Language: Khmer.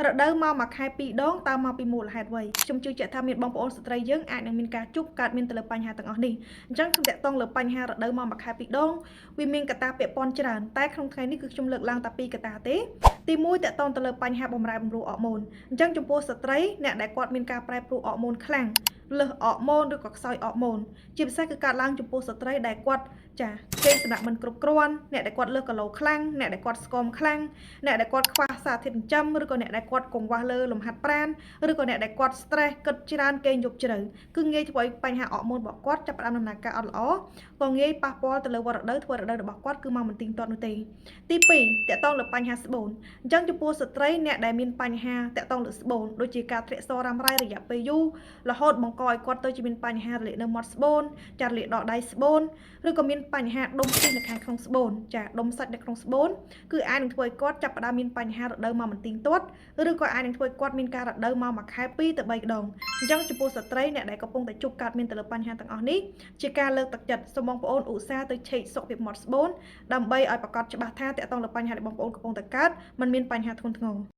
រដូវមកមួយខែពីរដងតើមកពីមូលហេតុអ្វីខ្ញុំជឿជាក់ថាមានបងប្អូនស្ត្រីយើងអាចនឹងមានការជួបកើតមានទៅលើបញ្ហាទាំងអស់នេះអញ្ចឹងខ្ញុំតាក់ទងលើបញ្ហារដូវមកមួយខែពីរដងវាមានកត្តាពាក់ព័ន្ធច្រើនតែក្នុងថ្ងៃនេះគឺខ្ញុំលើកឡើងតែពីរកត្តាទេទី1តាក់ទងទៅលើបញ្ហាបំរែបំរួលអរម៉ូនអញ្ចឹងចំពោះស្ត្រីអ្នកដែលគាត់មានការប្រែប្រួលអរម៉ូនខ្លាំងលើសអរម៉ូនឬក៏ខ្សោយអរម៉ូនជាពិសេសគឺកើតឡើងចំពោះស្ត្រីដែលគាត់ចាគេសម្រាប់មិនគ្រប់គ្រាន់អ្នកដែលគាត់លើសគីឡូខ្លាំងអ្នកដែលគាត់ស្គមខ្លាំងអ្នកដែលគាត់ខ្វះសារធាតុចិញ្ចឹមឬក៏អ្នកដែលគាត់កង្វះលើលំហាត់ប្រាណឬក៏អ្នកដែលគាត់ stress គិតច្រើនគេងយប់ជ្រៅគឺងាយធ្វើឲ្យបញ្ហាអរម៉ូនរបស់គាត់ចាប់ផ្ដើមដំណើរការអត់ល្អក៏ងាយប៉ះពាល់ទៅលើវដ្តរដូវធ្វើរដូវរបស់គាត់គឺមកមិនទៀងទាត់នោះទេទី2តាក់ទងលើបញ្ហាស្បូនអញ្ចឹងចំពោះស្ត្រីអ្នកដែលមានបញ្ហាតាក់ទងលើស្បូនដូចជាការធ្លាក់សររ៉ាំរ៉ៃរយៈពេលយូររហូតបង្កឲ្យគាត់ទៅជាមានបញ្ហារលាកនៅមាត់ស្បូនចារលាកដកដៃស្បូនឬក៏មានបញ្ហាដុំខ្ទិះនៅខាងក្នុងស្បូនចាដុំសាច់នៅក្នុងស្បូនគឺអាចនឹងធ្វើឲ្យគាត់ចាប់ផ្ដើមមានបញ្ហារដូវមកមិនទៀងទាត់ឬក៏អាចនឹងធ្វើឲ្យគាត់មានការរដូវមកមួយខែ2ទៅ3ដងអញ្ចឹងចំពោះស្ត្រីអ្នកដែលកំពុងតែជួបកើតមានទៅលើបញ្ហាទាំងអស់នេះជាការលើកទឹកចិត្តសូមបងប្អូនឧស្សាហ៍ទៅឆែកសុខភាពមាត់ស្បូនដើម្បីឲ្យប្រកាសច្បាស់ថាតើតើតើលើបញ្ហាដែលបងប្អូនកំពុងតែកើតមិនមានបញ្ហាធ្ងន់ធ្ងរ